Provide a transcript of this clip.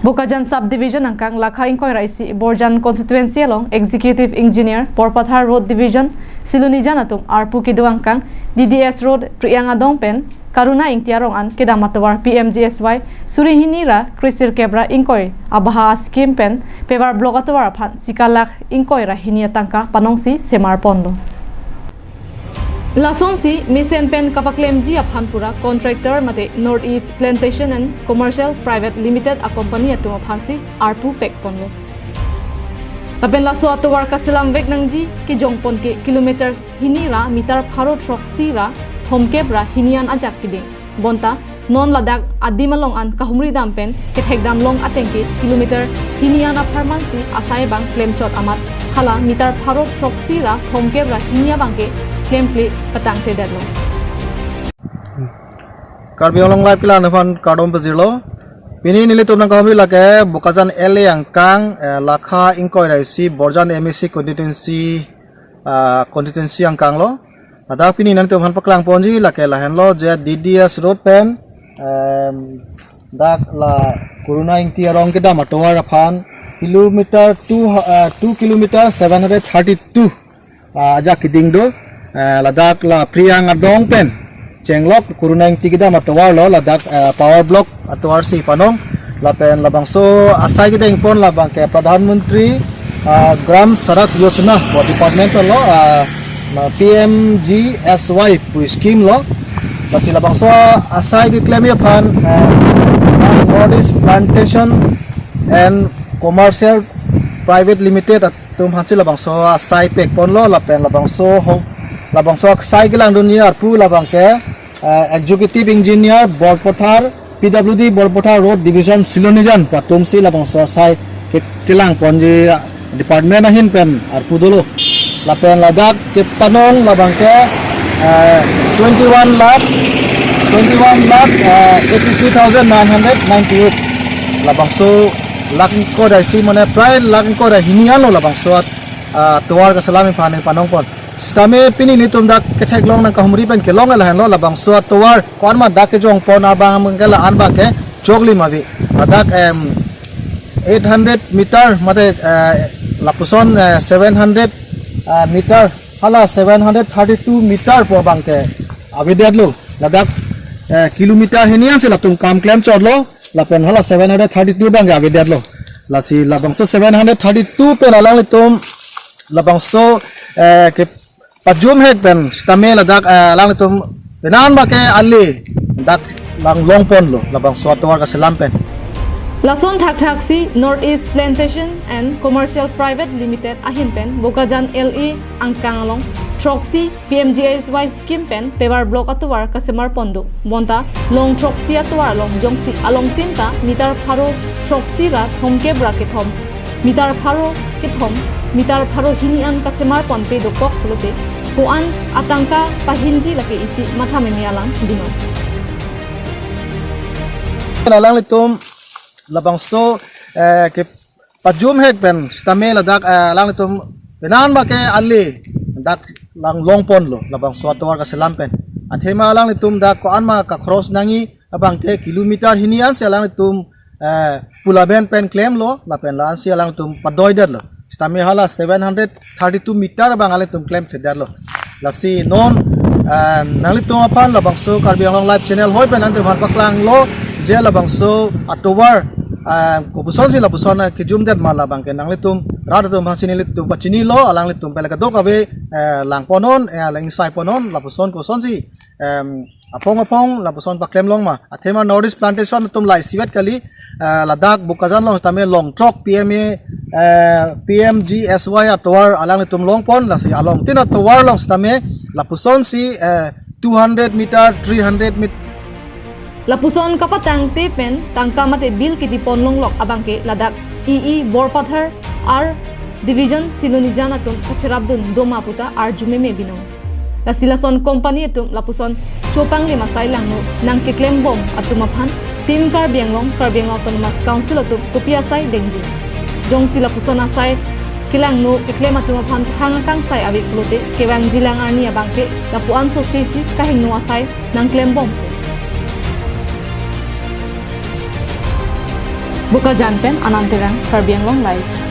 Bokajan Subdivision angkang Lakha Ingkoy Raisi Borjan Constituency along Executive Engineer Porpathar Road Division Silunijan atum Arpu Kidu angkang DDS Road Priyanga Dongpen Karuna ing tiarong an kedamatawar PMGSY Surihinira Krisir Kebra Ingkoy Abaha Skim Pen Pevar Blok atawar phan Sikalak Ingkoy ra hinia tangka panongsi Semar Pondo Lasonsi Misen Pen kapaklem ji aphanpura contractor mate Northeast Plantation and Commercial Private Limited a company atuma phansi Arpu Pek Ponlo Lapen laso atawar kasilam vek nangji ki jongpon ke kilometers hinira meter pharo troxira homkebra hinian ajak kiding bonta non ladak adimalong an kahumri dampen ke thekdam long atengke kilometer hinian apharmansi asai bang klemchot amat hala meter pharo troxira homkebra hinia bangke claim patang te dadlo Karbi olong live kila nafan kadom pezilo pini nili tumnang kahumri lake Bokajan LA angkang Lakha Ingkoy Raisi Borjan MSC constituency angkang lo ada pini nanti tumhan paklang ponji lake lahen lo je DDS road pen dak la kuruna ing tiarong kita matowar aphan kilometer 2 kilometer 732 aja kiding do ladak la Priyanga Dongpen Chenglok kuruna ing tigida matowar lo ladak power block atwar si panong lapen labangso asai kita ing pon labang ke Pradhan Mantri Gram Sadak Yojana department lo PMGSY pu scheme lo basi labangso asai di claim ya pan Northeast Plantation and Commercial Private Limited atum hansi labangso asai pek pon lo lapen labangso sai gilang dunia arpu labang ke Executive Engineer Borpathar PWD Borpathar Road Division Silunijan patumsi labangso sai ke tilang ponji department ahin pen arpu dulu lapen ladak ke panong labang ke 21 lakh 82,998 labangso laking ko dai si mane prai laking ko dai hinian lo labangso tuar ka salami phane panong pon stame pini ni tum dak kethek long nang kahumri pen ke long la han lo labang so tuar kon ma dak ke jong pon abang mangela an ba ke jogli mavi adak 800 meter mate lapuson 700 meter hala 732 meter po bang ke abidat lo ladak kilometer hinian se latum kam claim chot lo lapen hala 732 bang abidat lo lasi labang so 732 pe lalang tum labang so ke pajum hek pen stame ladak lang tum penan ba ke ali dak lang longpon lo labang so atwar ka selampen Lason thak si Northeast Plantation and Commercial Private Limited ahin pen Bokajan LA angkang along Troxy PMGSY scheme pen pevar block atwar kasemar pondo bonta long Troxy atwar long jongsi along tinta meter pharo Troxy ra thomke bracket thom meter pharo ke thom meter pharo hinian kasemar pon pe dokok kholote koan atangka pahinji lake isi matha memialang dino lalang litum labang so ke pajum hek pen stame ladak lang litum penan ba ke ali dak lang longpon lo labang so atwar ka selampen athema lang litum dak ko anma ka cross nangi abang ke kilometer hinian se lang litum pulaben pen claim lo lapen lan se lang litum padoider lo stame hala 732 meter bang ale tum claim thedar lo lasi non nalitum apan labang so Karbi Anglong live channel hoi pen ante bhan paklang lo je labang so atowar kubuson si labuson ke jumdet mala bang ke nanglitum radatum hasini litum pachini lo alang litum pelaka dok ave lang ponon lang sai ponon labuson ko son si apong labuson paklem long ma athema Northeast Plantation tum lai siwet kali ladak Bokajan long tame long trok PMGSY atowar alang litum long pon lasi along tin atowar long tame lapuson si 200 meter 300 meter Lapuson kapatang tepen tangka mate bil ki ponlong lok abangke ladak Borpathar R Division Silunijan atum kacharabdun doma puta ar jumeme binong la silason company atum lapuson chopang lima sailang no nang ke claim bom atum aphan tim Karbi Anglong Autonomous Council atum kopia sai dengji jong silapuson asai kilang no ke claim atum aphan hangakang sai awit klote kewang jilang arni abangke lapuan so sesi kahing no asai nang claim bom Buka janpen anantirang Karbiang Long Live.